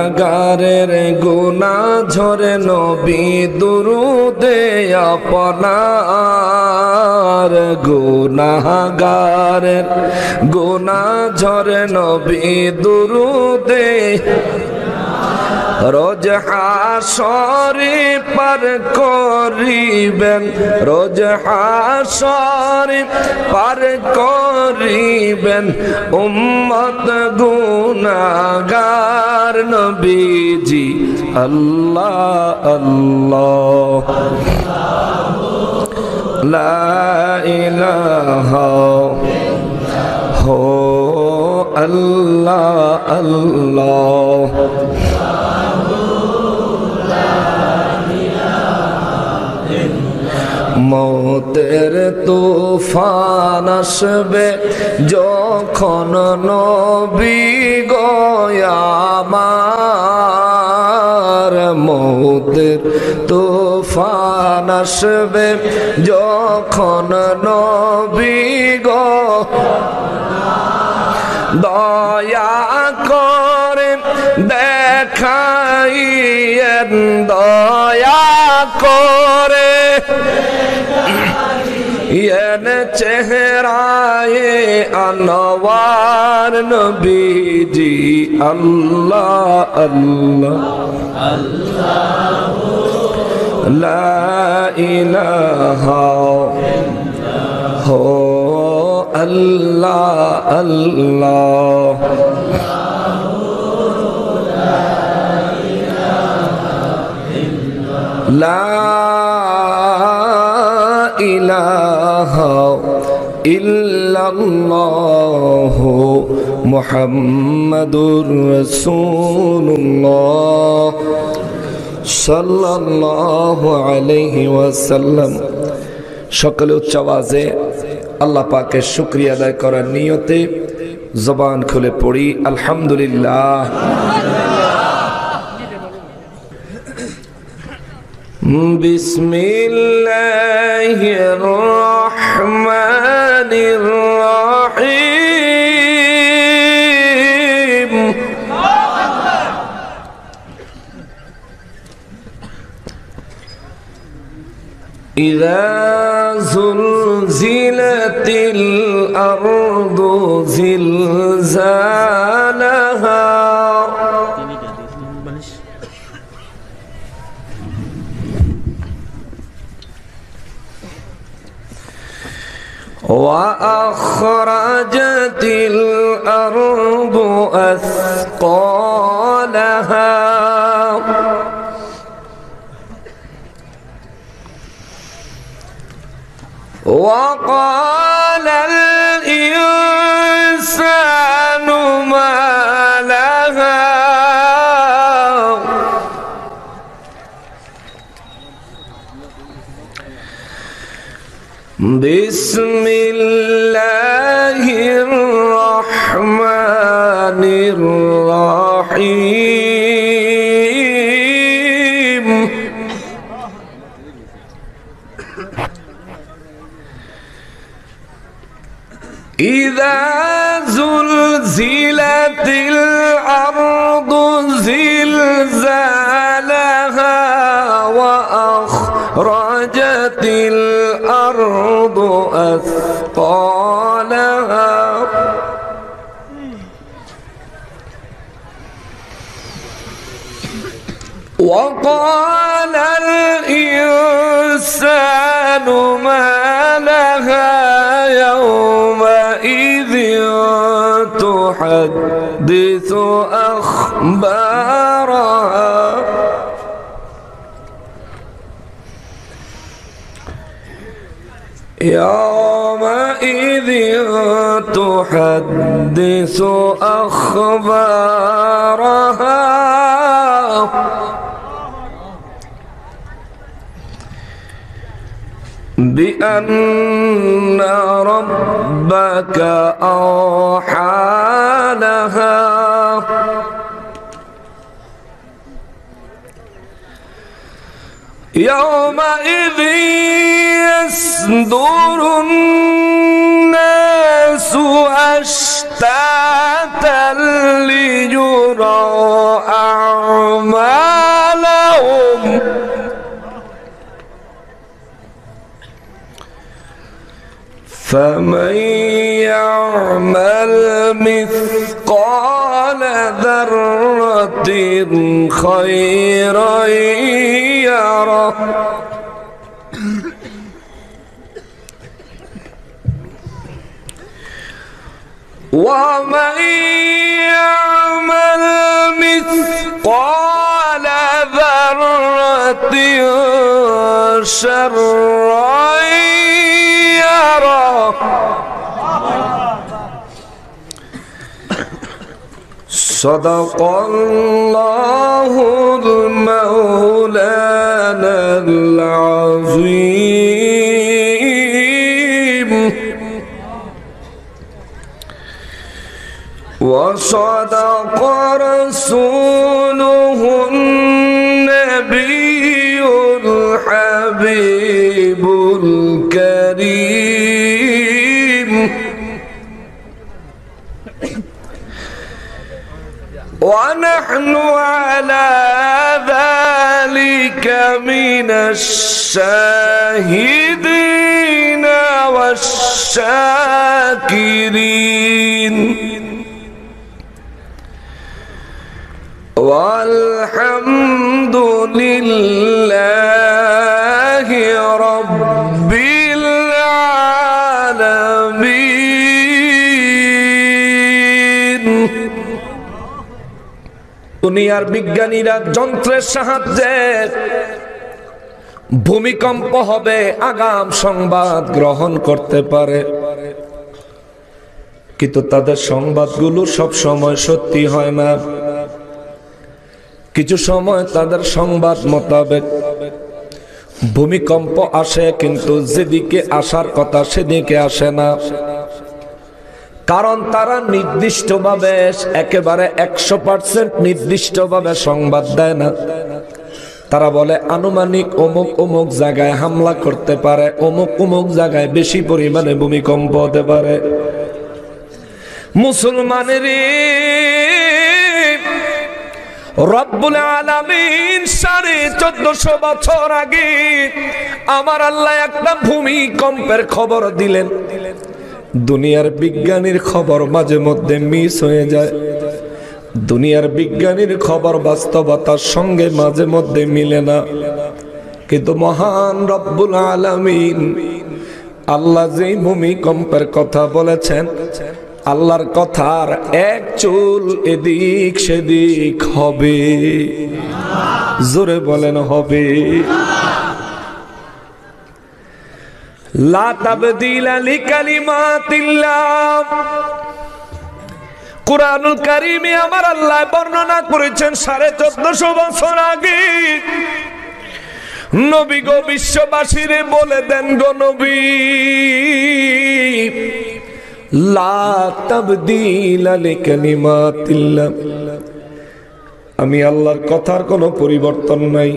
গুনাহগারের গুনাহ ঝরে নবী দুরুদে আপনার গুনাহগারের গুনাহ ঝরে নবী দুরুদে রোজ হাসরে পার করিবেন রোজ হাসরে পার করিবেন উম্মত গুনাহগার নবীজি আল্লাহ আল্লাহ লা ইলাহা হো আল্লাহ আল্লাহ মৌতের তুফান আসবে যখন নবী গো আমার মৌতের তুফান আসবে যখন নবী গো দয়া করে দেখাইয়েন দয়া করে এন চেহারায়ে আনওয়ার নবীজি আল্লাহ আল্লাহ লা ইলাহা হো আল্লাহ আল্লাহ লা ইলাহা ইল্লাল্লাহু মুহাম্মাদুর রাসূলুল্লাহ সাল্লাল্লাহু আলাইহি ওয়াসাল্লাম। সকলে উচ্চ আওয়াজে আল্লাহ পাকের শুকরিয়া আদায় করার নিয়তে জবান খুলে পড়ি আলহামদুলিল্লাহ। বিসমিল্লাহির রহমানির রহিম। ইযা যুলজিলাতিল আরদু জিলজালাহা وأخرجت الأرض أثقالها وقال الإنسان ما لها بسم الله الرحمن الرحيم إذا زلزلت الأرض زلزالها وأخرجت الأرض أثقالها وقال الإنسان ما لها يومئذ تحدث أخبارها يومئذ تحدث أخبارها بأن ربك أوحى لها يومئذ يصدر الناس أشتاتا ليروا فمن يعمل مثقال ذرة خيرا يره ومن يعمل مثقال ذرة شرا يره صدق الله المولانا العظيم وصدق رسوله النبي الحبيب الكريم ونحن على ذلك من الشاهدين والشاكرين والحمد لله رب العالمين দুনিয়ার বিজ্ঞানীরা যন্ত্রের সাহায্যে ভূমিকম্প হবে আগাম সংবাদ গ্রহণ করতে পারে, কিন্তু তাদের সংবাদগুলো সব সময় সত্যি হয় না। কিছু সময় তাদের সংবাদ মোতাবেক ভূমিকম্প আসে, কিন্তু যেদিকে আসার কথা সেদিকে আসে না। কারণ তারা নির্দিষ্টভাবে একেবারে 100% নির্দিষ্টভাবে সংবাদ দেয় না। তারা বলে আনুমানিক অমুক অমুক জায়গায় হামলা করতে পারে, অমুক অমুক জায়গায় বেশি পরিমাণে ভূমিকম্প হতে পারে। মুসলমানের রব্বুল আলামিন 1450 বছর আগে আমার আল্লাহ একটা ভূমিকম্পের খবর দিলেন। দুনিয়ার বিজ্ঞানীর খবর মাঝে মধ্যে মিস হয়ে যায়, দুনিয়ার বিজ্ঞানীর খবর বাস্তবতার সঙ্গে মাঝে মধ্যে মিলে না। কিন্তু মহান রব্বুল আলামিন আল্লাহ যেই ভূমিকম্পের কথা বলেছেন, আল্লাহর কথার এক চুল এদিক সেদিক হবে। জোরে বলেন হবে। লা তাবদীলা লিকালিমাতিল্লাহ। কুরআনুল কারীমে আমার আল্লাহ বর্ণনা করেছেন 1450 বছর আগে, নবী গো বিশ্ববাসীরে বলে দেন গো নবী, লা তাবদীলা লিকালিমাতিল্লাহ, আমি আল্লাহর কথার কোনো পরিবর্তন নাই।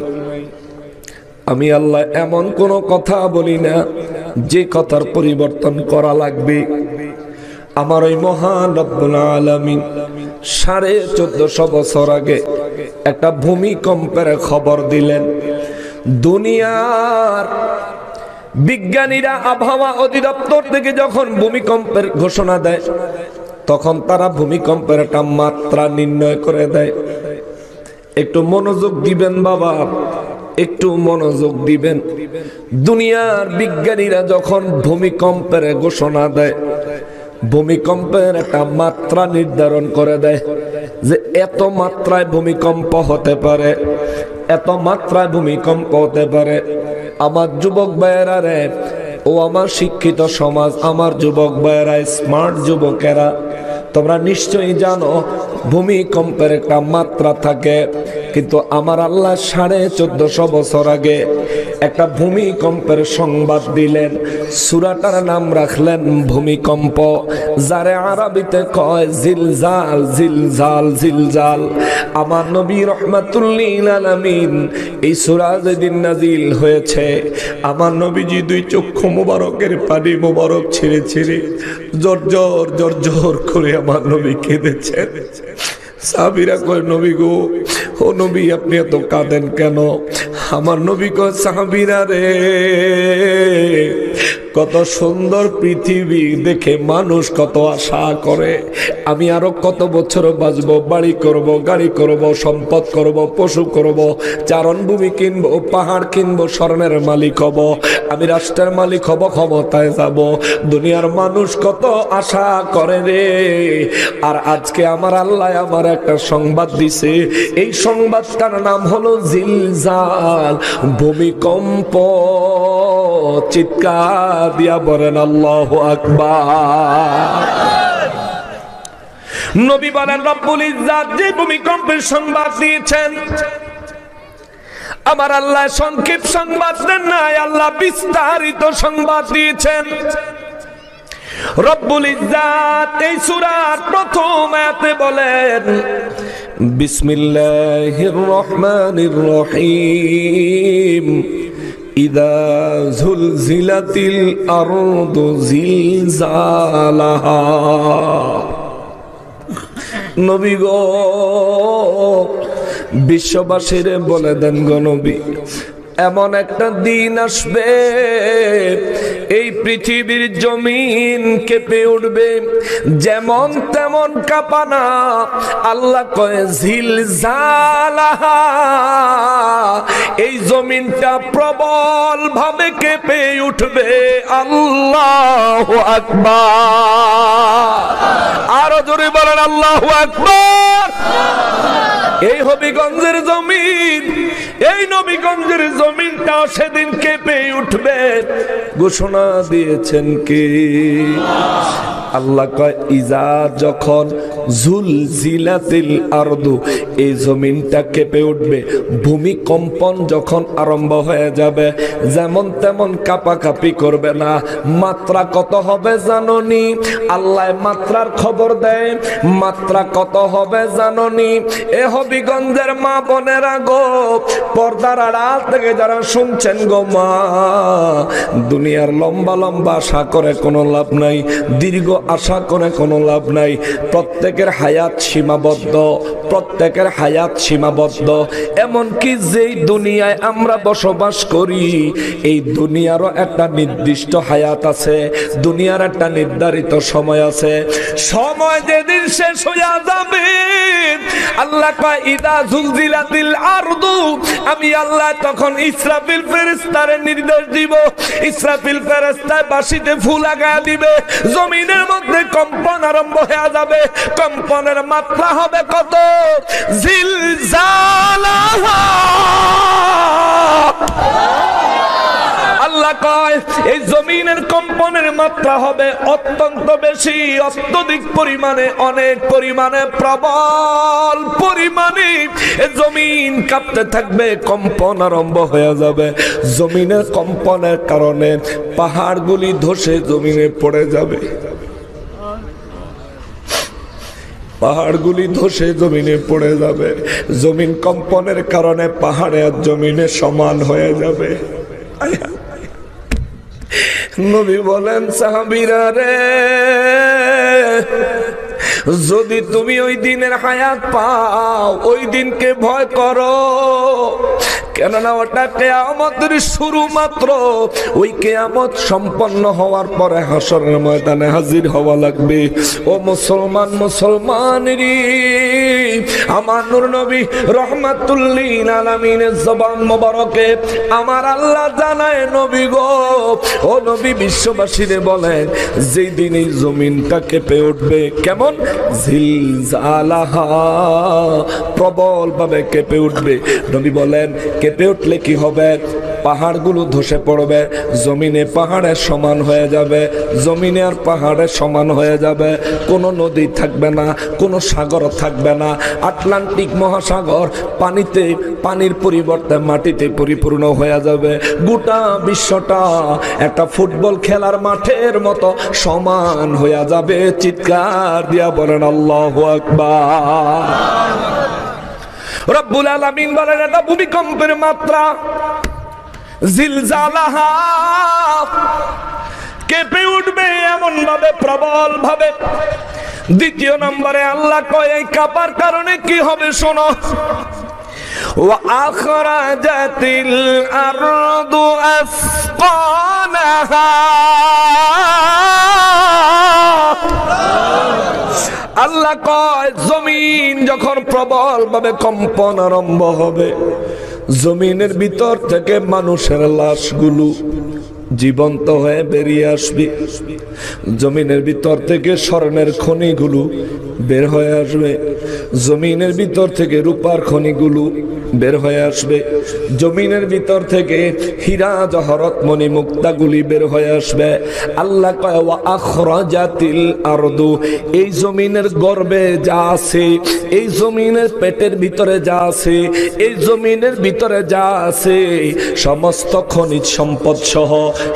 আমি আল্লাহ এমন কোন কথা বলি না যে কথার পরিবর্তন করা লাগবে। আমার ওই মহান রব্বুল আলামিন 1450 বছর আগে একটা ভূমিকম্পের খবর দিলেন। দুনিয়ার বিজ্ঞানীরা আবহাওয়া অধিদপ্তর থেকে যখন ভূমিকম্পের ঘোষণা দেয়, তখন তারা ভূমিকম্পের একটা মাত্রা নির্ণয় করে দেয়। একটু মনোযোগ দিবেন বাবা, একটু মনোযোগ দিবেন। দুনিয়ার বিজ্ঞানীরা যখন ভূমিকম্পের ঘোষণা দেয়, ভূমিকম্পের একটা মাত্রা নির্ধারণ করে দেয় যে এত মাত্রায় ভূমিকম্প হতে পারে, এত মাত্রায় ভূমিকম্প হতে পারে। আমার যুবক ভাইয়েরা রে, ও আমার শিক্ষিত সমাজ, আমার যুবক ভাইয়েরা, স্মার্ট যুবকেরা, তোমরা নিশ্চয়ই জানো ভূমিকম্পের একটা মাত্রা থাকে। কিন্তু আমার আল্লাহ 1450 বছর আগে একটা ভূমিকম্পের সংবাদ দিলেন। সূরাটার নাম রাখলেন ভূমিকম্প, যারে আরবিতে কয় জিলজাল। জিলজাল জিলজাল। আমার নবী রাহমাতুল লিল আলামিন এই সূরা যেদিন নাজিল হয়েছে, আমার নবীজি দুই চক্ষু মোবারকের পানি মোবারক ছেড়ে ছেড়ে জর্জর জর্জর করে আমার নবী কেঁদেছেন। সাহাবীরা কয় নবী গো, ও নবী আপনি এত কাঁদেন কেন? আমার নবী কয় সাহাবীরা রে, কত সুন্দর পৃথিবী দেখে মানুষ কত আশা করে, আমি আরো কত বছর বাঁচবো, বাড়ি করব, গাড়ি করব, সম্পদ করব, পশু করব, চারণভূমি কিনবো, পাহাড় কিনবো, স্বর্ণের মালিক হব, আমি রাষ্ট্রের মালিক হব, ক্ষমতায় যাব। দুনিয়ার মানুষ কত আশা করে রে। আর আজকে আমার আল্লাহ আমার একটা সংবাদ দিছে, এই সংবাদটার নাম হলো জিলজাল, ভূমিকম্প। চিৎকার দিয়া বলেন আল্লাহু আকবার। নবী বলেন রব্বুল ইজ্জাত যে ভূমিকম্পের সংবাদ দিয়েছেন, আমার আল্লাহ সংক্ষেপ সংবাদ দেন নাই, আল্লাহ বিস্তারিত সংবাদ দিয়েছেন। রব্বুল ইজ্জাত এই সূরার প্রথম আয়াতে বলেন বিসমিল্লাহির রহমানির রহিম ইযা যুলজিলাতিল আরদু জিলজালাহা। নবী গো বিশ্ববাসীরে বলে দেন গো নবী, এমন একটা দিন আসবে এই পৃথিবীর জমিন কেঁপে উঠবে, যেমন তেমন কাঁপানা। আল্লাহ কয় জিলজালাহা, এই জমিনটা প্রবল ভাবে কেঁপে উঠবে। আল্লাহু আকবার, আরো জোরে বলেন আল্লাহু আকবার। এই হবিগঞ্জের জমিন, এই নবীগঞ্জের জমিনটা সেদিন কেঁপে উঠবে, ঘোষণা দিয়েছেন কে? আল্লাহ কয় ইজা যখন জুলজিলাতিল আরদু, এই জমিনটা কেঁপে উঠবে, ভূমিকম্পন যখন আরম্ভ হয়ে যাবে, যেমন তেমন কাঁপাকাঁপি করবে না। মাত্রা কত হবে জানোনি? আল্লাহ মাত্রার খবর দেয়, মাত্রা কত হবে জানোনি? এ হবিগঞ্জের মা বোনেরা গো, পর্দার আড়াল থেকে যারা শুনছেন গো মা, দুনিয়ার লম্বা লম্বা আশা করে কোনো লাভ নাই, দীর্ঘ আশা করে কোনো লাভ নাই। প্রত্যেকের হায়াত সীমাবদ্ধ, প্রত্যেকের হায়াত সীমাবদ্ধ। এমনকি যেই দুনিয়ায় আমরা বসবাস করি, এই দুনিয়ারও একটা নির্দিষ্ট হায়াত আছে, দুনিয়ার একটা নির্ধারিত সময় আছে। সময় যেদিন শেষ হয়ে যাবে, আল্লাহ কয় ইদা জুলজিলাতিল আরদু, আমি আল্লাহ তখন ইসরাফিল ফেরেশতারে নির্দেশ দিব, ইসরাফিল ফেরেশতা বাঁশিতে ফু লাগায়া দিবে, জমিনের মধ্যে কম্পন আরম্ভ হয়ে যাবে। কম্পনের মাত্রা হবে কত? জিলজালাহা। আল্লাহ কয় এই জমিনের কম্পনের মাত্রা হবে অত্যন্ত বেশি, অত্যধিক পরিমাণে, অনেক পরিমাণে, প্রবল পরিমাণে জমিন কাঁপতে থাকবে, কম্পন আরম্ভ হয়ে যাবে। জমিনের কম্পনের কারণে পাহাড়গুলি ধসে জমিনে পড়ে যাবে, পাহাড়গুলি ধসে জমিনে পড়ে যাবে। জমিন কম্পনের কারণে পাহাড়ে আর জমিনে সমান হয়ে যাবে। নবী বলেন সাহাবীরা রে, যদি তুমি ওই দিনের হায়াত পাও, ওই দিনকে ভয় করো, কেননা ওটা কিয়ামতের শুরু মাত্র। ওই কিয়ামত সম্পন্ন হওয়ার পরে হাসরের ময়দানে হাজির হওয়া লাগবে। ও মুসলমান, মুসলমানেরা, আমার নূর নবী রাহমাতুল লিল আলামিনের জবান মোবারকে আমার আল্লাহ জানায়, নবী গো, ও নবী বিশ্ববাসীরে বলেন, যেই দিন এই জমিনটা কেঁপে উঠবে, কেমন? জিলজালাহা, প্রবল ভাবে কেঁপে উঠবে। নবী বলেন কেঁপে উঠলে কি হবে? পাহাড়গুলো ধসে পড়বে, জমিনে পাহাড়ের সমান হয়ে যাবে, জমিনে আর পাহাড়ের সমান হয়ে যাবে। কোনো নদী থাকবে না, কোনো সাগর থাকবে না। আটলান্টিক মহাসাগর পানিতে, পানির পরিবর্তে মাটিতে পরিপূর্ণ হয়ে যাবে। গোটা বিশ্বটা একটা ফুটবল খেলার মাঠের মতো সমান হয়ে যাবে। চিৎকার দিয়া বলেন আল্লাহু আকবার। রব্বুল আলামিন বলেন এটা ভূমিকম্পের মাত্রা। জিলজালাহা, কেঁপে উঠবে এমন ভাবে, প্রবল ভাবে। দ্বিতীয় নম্বরে আল্লাহ কয় এই কাঁপার কারণে কি হবে শোনো। ওয়া আখরাজাতিল আরদু আসকানাহা। আল্লাহ কয় জমিন যখন প্রবল ভাবে কম্পন আরম্ভ হবে, জমিনের ভিতর থেকে মানুষের লাশগুলো জীবন্ত হয়ে বেরিয়ে আসবে, জমিনের ভিতর থেকে স্বর্ণের খনিগুলো বের হয়ে আসবে, জমিনের ভিতর থেকে রূপার খনিগুলো বের হয়ে আসবে, জমিনের ভিতর থেকে হীরা জহরত মণি মুক্তাগুলি বের হয়ে আসবে। আল্লাহ কয় ওয়া আখরাজাতিল আরদু, এই জমিনের গর্ভে যা আছে, এই জমিনের পেটের ভিতরে যা আছে, এই জমিনের ভিতরে যা আছে, সমস্ত খনিজ সম্পদ সহ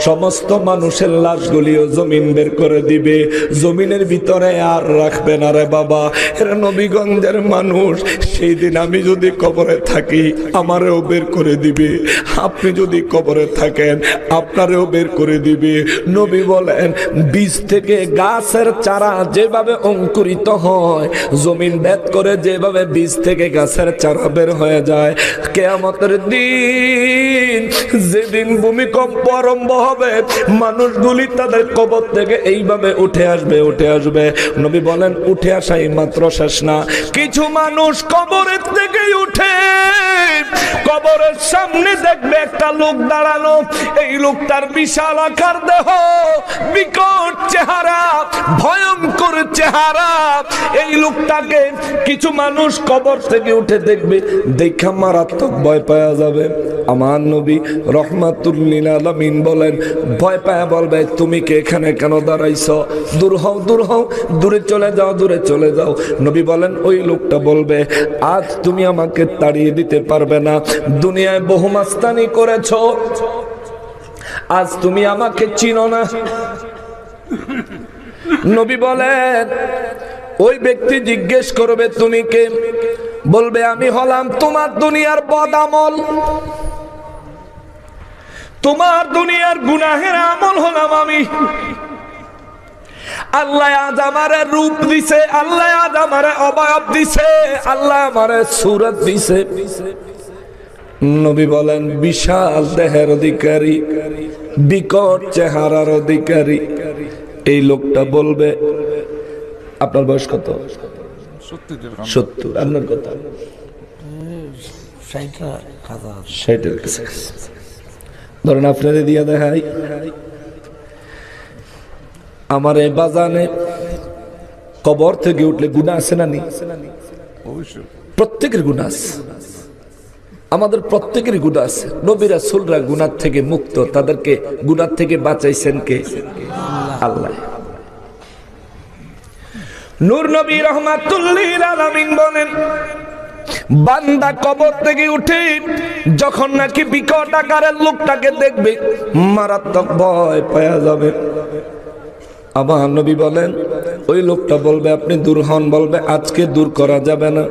সমস্ত মানুষের লাশগুলিও জমিন বের করে দিবে, জমিনের ভিতরে আর রাখবে না রে বাবা। এরা নবীগঞ্জের মানুষ, সেই দিন আমি যদি কবরে থাকি আমারেও বের করে দিবে, আপনি যদি কবরে থাকেন আপনারেও বের করে দিবে। নবী বলেন বীজ থেকে গাছের চারা যেভাবে অঙ্কুরিত হয়, জমিন ভেদ করে যেভাবে বীজ থেকে গাছের চারা বের হয়ে যায়, কিয়ামতের দিন যেদিন ভূমিকম্প আরম্ভ হবে, মানুষগুলি তাদের কবর থেকে এইভাবে উঠে আসবে, উঠে আসবে। নবী বলেন উঠে আসাই মাত্র শেষ না, কিছু মানুষ কবরের থেকে উঠে কবরের সামনে দেখবে একটা লোক দাঁড়ানো, এই লোকটার বিশাল আকার দেহ, বিকট চেহারা, ভয়ঙ্কর চেহারা। এই লোকটাকে কিছু মানুষ কবর থেকে উঠে দেখবে, দেখা মারাত্মক ভয় পাওয়া যাবে। আমার নবী রহমাতুল লিল আলামিন বলেন ভয় পায় বলবে তুমি কে এখানে কেন দাঁড়াইছো, দূর হও, দূর হও, দূরে চলে যাও, দূরে চলে যাও। নবী বলেন ওই লোকটা বলবে আজ তুমি আমাকে তাড়িয়ে দিতে পারবে না, দুনিয়ায় বহু মাস্তানি করেছো, আজ তুমি আমাকে চিনো না। নবী বলেন ওই ব্যক্তি জিজ্ঞেস করবে তুমি কে, বলবে আমি হলাম তোমার দুনিয়ার বদআমল, তোমার দুনিয়ার গুনাহের আমল হলাম আমি। আল্লাহ আজ আমারে রূপ দিছে, আল্লাহ আজ আমারে অবয়ব দিছে, আল্লাহ আমারে সূরত দিছে। নবী বলেন বিশাল দেহের অধিকারী, বিকট চেহারার অধিকারী এই লোকটা বলবে আপনার বয়স কত? 70। আপনার কত? 60-এর কাছে। ধরেন আপনাদের দিয়া দেখাই, আমার এই বাজানে কবর থেকে উঠলে গুনাহ আছে না নি? প্রত্যেকের গুনাহ আছে, আমাদের প্রত্যেকের গুনাহ আছে। নবী রাসূলরা গুনাহ থেকে মুক্ত, তাদেরকে গুনাহ থেকে বাঁচাইছেন কে? আল্লাহ। নূর নবী রাহমাতুল লিল আলামিন বলেন বান্দা কবর থেকে উঠে যখন নাকি বিকট আকারের লোকটাকে দেখবে মারাত্মক ভয় পাওয়া যাবে। আমার নবী বলেন ওই লোকটা বলবে আপনি দূর হন, বলবে আজকে দূর করা যাবে না,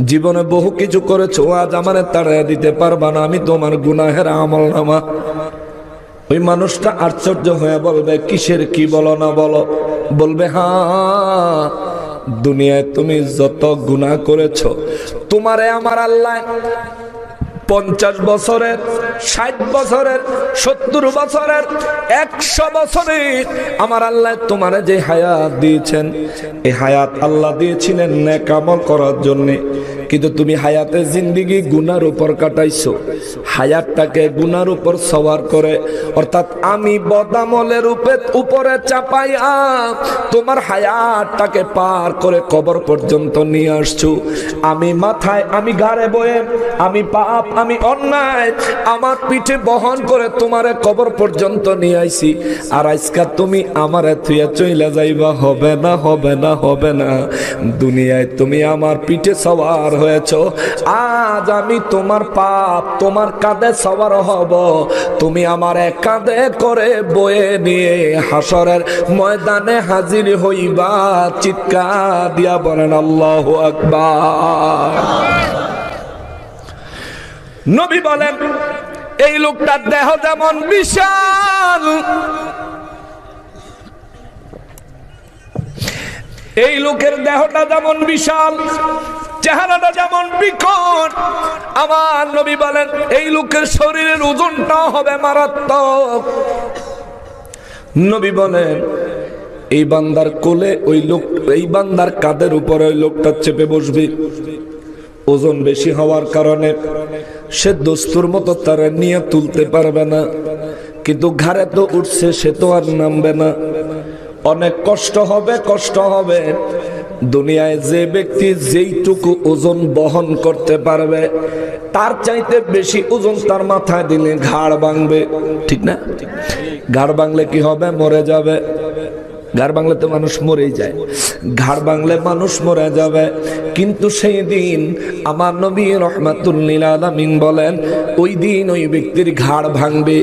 জীবনে বহু কিছু করেছো, আজ আমারে তাড়িয়ে দিতে পারবা না, আমি তোমার গুনাহের আমলনামা। ওই মানুষটা আশ্চর্য হয়ে বলবে কিসের কি বলো না বলো, বলবে হ্যাঁ দুনিয়ায় তুমি যত গুনাহ করেছো তোমারে আমার আল্লাহ 50 বছরের, 60 বছরের, 70 বছরের, 100 বছরের আমার আল্লাহ তোমারে যে হায়াত দিয়েছেন, এই হায়াত আল্লাহ দিয়েছিলেন নেক আমল করার জন্য, কিন্তু তুমি হায়াতে জিন্দেগি গুনার উপর কাটাইছো, হায়াতটাকে গুনার উপর সওয়ার করে, অর্থাৎ আমি বদামলের উপরে চাপাইয়া তোমার হায়াতটাকে পার করে কবর পর্যন্ত নিয়ে আসছো। আমি মাথায়, আমি ঘাড়ে বয়ে, আমি পাপ, আমি অন্যায় আমার পিঠে বহন করে তোমারে কবর পর্যন্ত নিয়ে আইছি, আর আজকে তুমি আমারে থুইয়া চইলা যাইবা? হবে না, হবে না, হবে না। দুনিয়ায় তুমি আমার পিঠে সওয়ার হয়েছ, আজ আমি তোমার পাপ তোমার কাঁধে সওয়ার হব, তুমি আমার এক কাঁধে করে বয়ে নিয়ে হাসরের ময়দানে হাজির হইবা। চিৎকার দিয়া বলেন আল্লাহু আকবার। নবী বলেন এই লোকটার দেহ যেমন বিশাল, এই লোকের দেহটা যেমন বিশাল, চেহারাটা যেমন বিকট, আমার নবী বলেন এই লোকের শরীরের ওজনটাও হবে মারাত্মক। নবী বলেন এই বান্দার কোলে ওই লোক, এই বান্দার কাঁধের উপরে ওই লোকটা চেপে বসবে। ওজন বেশি হওয়ার কারণে সে দস্তুর মতো তারা নিয়ে তুলতে পারবে না, কিন্তু ঘাড়ে তো উঠছে, সে তো আর নামবে না। অনেক কষ্ট হবে, কষ্ট হবে। দুনিয়ায় যে ব্যক্তি যেইটুকু ওজন বহন করতে পারবে তার চাইতে বেশি ওজন তার মাথায় দিলে ঘাড় ভাঙবে, ঠিক না? ঘাড় ভাঙলে কি হবে? মরে যাবে। ঘাড় ভাঙলে তো মানুষ মরেই যায়, ঘাড় ভাঙলে মানুষ মরে যাবে। কিন্তু সেই দিন আমার নবী রাহমাতুল লিল আলামিন বলেন ওই দিন ওই ব্যক্তির ঘাড় ভাঙবে,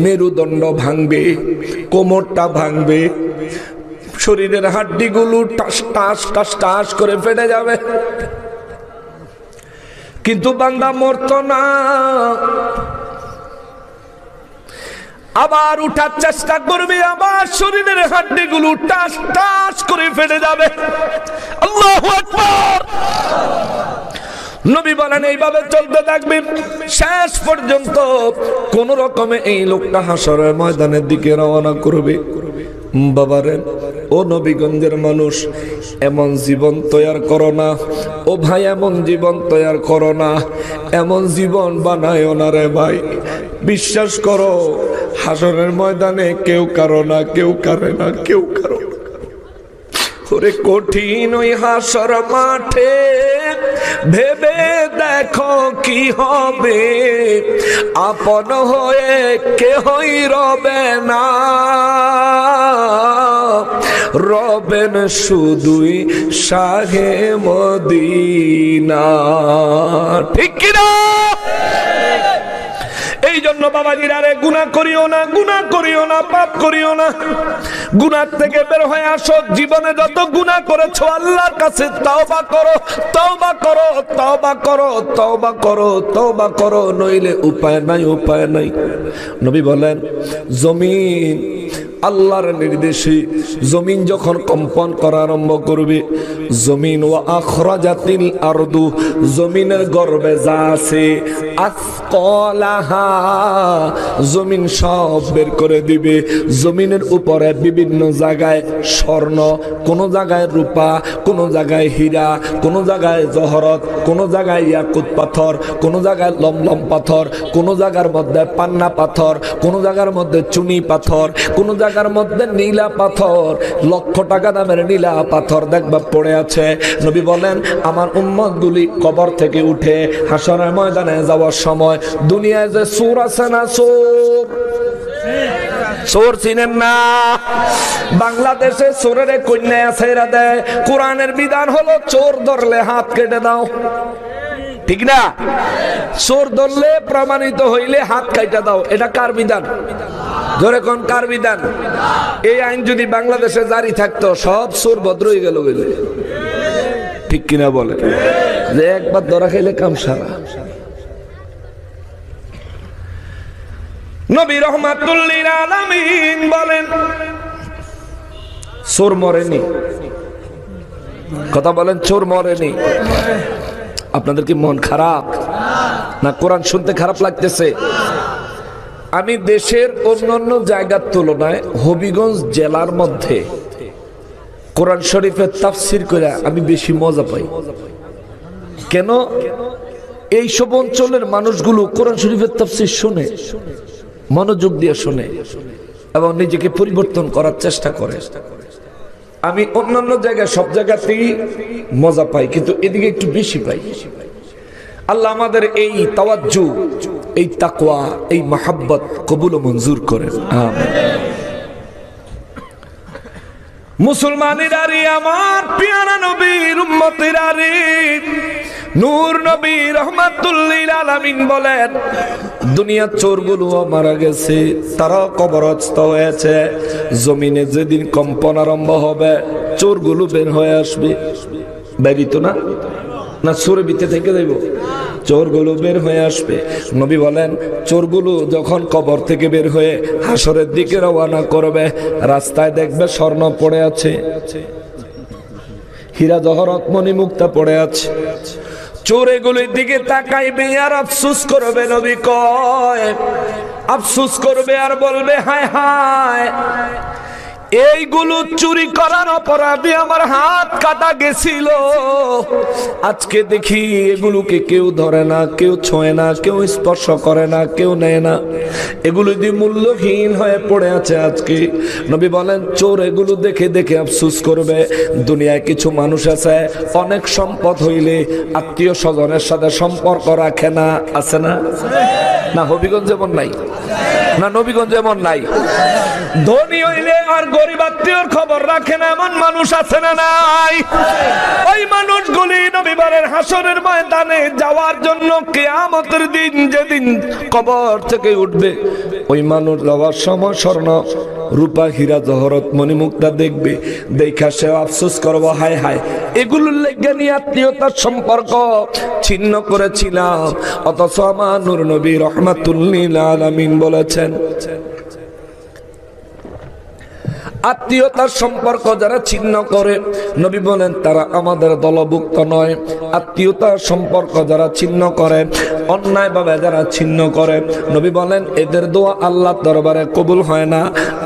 মেরুদণ্ড ভাঙবে, কোমরটা ভাঙবে, শরীরের হাড্ডিগুলো টাস টাস টাস টাস করে ফেটে যাবে। কিন্তু বান্দা মরতো না, আবার উঠার চেষ্টা করবে, আবার শরীরের হাড্ডিগুলো টাস টাস করে ফেটে যাবে। আল্লাহু আকবার। নবী বলেন এইভাবে চলতে থাকবে শেষ পর্যন্ত কোন রকমে এই লোকটা হাসরের ময়দানের দিকে রওনা করবে। বাবারে ও নবীগঞ্জের মানুষ, এমন জীবন তৈরি করো না। ও ভাই, এমন জীবন তৈরি করো না, এমন জীবন বানায়ও না রে ভাই। বিশ্বাস করো হাসরের ময়দানে কেউ কারো না, কেউ কারে না, কেউ কারো না। ওরে কঠিন ওই হাসর মাঠে ভেবে দেখো কি হবে, আপন হয়ে কেহই রবে না, রবেন শুধুই শাহে মদিনা। ঠিক কিনা? এই জন্য বাবাজির আরে গুনাহ করিও না, গুনাহ করিও না, পাপ করিও না। গুনাহ থেকে বের হয়ে আসো। জীবনে যত গুনাহ করেছো আল্লাহর কাছে তওবা করো, তওবা করো, তওবা করো, তওবা করো, তওবা করো, নইলে উপায় নাই, উপায় নাই। নবী বলেন জমিন আল্লাহর নির্দেশে জমিন যখন কম্পন করা আরম্ভ করবে, জমিন ওয়া আখরাজাতিল আরদু, জমিনের গর্ভে যা আছে, আসকালাহা, জমিন সব বের করে দিবে। জমিনের উপরে বিভিন্ন জায়গায় স্বর্ণ, কোন জায়গায় রূপা, কোন জায়গায় হীরা, কোন জায়গায় জহরত, কোন জায়গায় ইয়াকুত পাথর, কোন জায়গায় লমলম পাথর, কোন জায়গার মধ্যে পান্না পাথর, কোন জায়গার মধ্যে চুনি পাথর, কোন জায়গার মধ্যে নীলা পাথর, লক্ষ টাকা দামের নীলা পাথর দেখবা পড়ে আছে। নবী বলেন আমার উম্মতগুলি কবর থেকে উঠে হাসরের ময়দানে যাওয়ার সময় দুনিয়ায় যে চোর আছে না, চোর চিনেন না? বাংলাদেশে চোরের কন্যা ছেড়ে দেয়। কোরআনের বিধান হলো চোর ধরলে হাত কেটে দাও, ঠিক না? চোর ধরলে প্রমাণিত হইলে হাত কাটা দাও। এটা কার বিধান? ধরে কোন কার বিধান? এই আইন যদি বাংলাদেশে জারি থাকতো সব চোর ভদ্র হয়ে গেল, ঠিক কিনা বলে? যে একবার ধরা খাইলে কাম সারা। নবী রাহমাতুল লিল আলামিন বলেন চোর মরেনি। কথা বলেন, চোর মরেনি। আপনাদের কি মন খারাপ না কোরআন শুনতে খারাপ লাগতেছে? আমি দেশের অন্যান্য জায়গার তুলনায় হবিগঞ্জ জেলার মধ্যে কোরআন শরীফের তাফসীর করে আমি বেশি মজা পাই। কেন? এই সব অঞ্চলের মানুষগুলো কোরআন শরীফের তাফসীর শুনে, মনোযোগ দিয়ে শুনে এবং নিজেকে পরিবর্তন করার চেষ্টা করে। আমি অন্যান্য জায়গায় সব জায়গাতেই মজা পাই, কিন্তু এদিকে একটু বেশি পাই। আল্লাহ আমাদের এই তাওয়াজ্জু, এই তাকওয়া, এই মাহাব্বত কবুল ও মঞ্জুর করেন, আমিন। মুসলমানেরারে আমার প্রিয় নবীর উম্মতেরারে, নূর নবী রাহমাতুল লিল আলামিন বলেন দুনিয়ার চোরগুলো মারা গেছে, তারা কবরস্থ হয়েছে। জমিনে যেদিন কম্পন আরম্ভ হবে চোরগুলো বের হয়ে আসবে। বেরিত না, না চোর ভিতরে থেকে যাইব? চোরগুলো বের হয়ে আসবে। নবী বলেন চোরগুলো যখন কবর থেকে বের হয়ে হাসরের দিকে রওনা করবে, রাস্তায় দেখবে স্বর্ণ পড়ে আছে, হীরা জহরত মণি মুক্তা পড়ে আছে। চোর এগুলির দিকে তাকাইবে আর আফসোস করবে। নবী কয় আফসোস করবে আর বলবে হায় হায়, এইগুলো চুরি করার অপরাধে আমার হাত কাটা গেছিল, আজকে দেখি এগুলোকে কেউ ধরে না, কেউ ছোঁয় না, কেউ স্পর্শ করে না, কেউ নেয় না, এগুলো দিয়ে মূল্যহীন হয়ে পড়ে আছে আজকে। নবী বলেন চোর এগুলো দেখে দেখে আফসোস করবে। দুনিয়ায় কিছু মানুষ আছে অনেক সম্পদ হইলে আত্মীয় স্বজনের সাথে সম্পর্ক রাখে না, আছে না? না হবিগঞ্জ যেমন নাই, না নবীগঞ্জ যেমন নাই। ধনী হইলে আর গরিব আত্মীয়র খবর রাখে না, এমন মানুষ আছে না নাই? ওই মানুষগুলি নবী বলেন হাসরের ময়দানে যাওয়ার জন্য কিয়ামতের দিন যেদিন কবর থেকে উঠবে, ওই মানুষ যাওয়ার সময় স্বর্ণ রূপা হীরা জহরত মণিমুক্তা দেখবে, দেখা সে আফসোস করবো হায় হায়, এগুলোর লেগে নিয়ে আত্মীয়তার সম্পর্ক ছিন্ন করেছিলাম। অথচ আমার নূর নবী রাহমাতুল লিল আলামিন বলেছেন আত্মীয়তার সম্পর্ক যারা ছিন্ন করে, নবী বলেন তারা আমাদের দলভুক্ত নয়। আত্মীয়তার সম্পর্ক যারা ছিন্ন করে, অন্যায়ভাবে যারা ছিন্ন করে, নবী বলেন এদের দোয়া আল্লাহর দরবারে কবুল হয় না।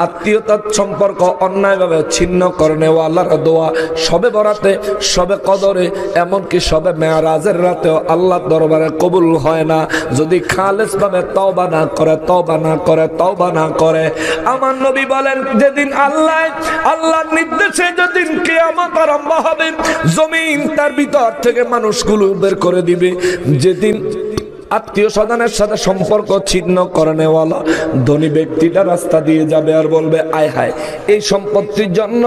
আত্মীয়তার সম্পর্ক অন্যায়ভাবে ছিন্ন করে নেওয়া আল্লাহর দোয়া সবে বরাতে, সবে কদরে, এমনকি সবে মেরাজের রাতেও আল্লাহর দরবারে কবুল হয় না যদি খালেসভাবে তওবা না করে, তওবা না করে, তওবা না করে। আমার নবী বলেন যেদিন আল্লাহর নির্দেশে যেদিন কিয়ামত আরম্ভ হবে, জমিন তার ভিতর থেকে মানুষগুলো বের করে দিবে। যেদিন আত্মীয় স্বজনের সাথে সম্পর্ক ছিন্ন করে নেওয়ালা ধনী ব্যক্তিটা রাস্তা দিয়ে যাবে আর বলবে আয় হায়, এই সম্পত্তির জন্য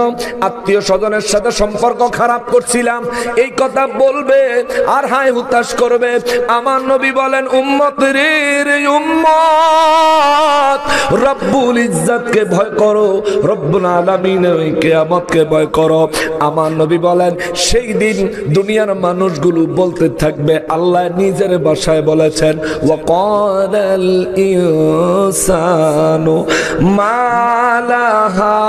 আত্মীয় স্বজনের সাথে সম্পর্ক খারাপ করছিলাম, এই কথা বলবে আর হায় হুতাশ করবে। আমার নবী বলেন উম্মত রে উম্মত, রব্বুল ইজ্জতকে ভয় করো, রব্বুল আলামিনের কিয়ামতকে ভয় করো। আমার নবী বলেন সেই দিন দুনিয়ার মানুষগুলো বলতে থাকবে, আল্লাহ নিজের ভাষায় বলে وقال الإنسان ما لها,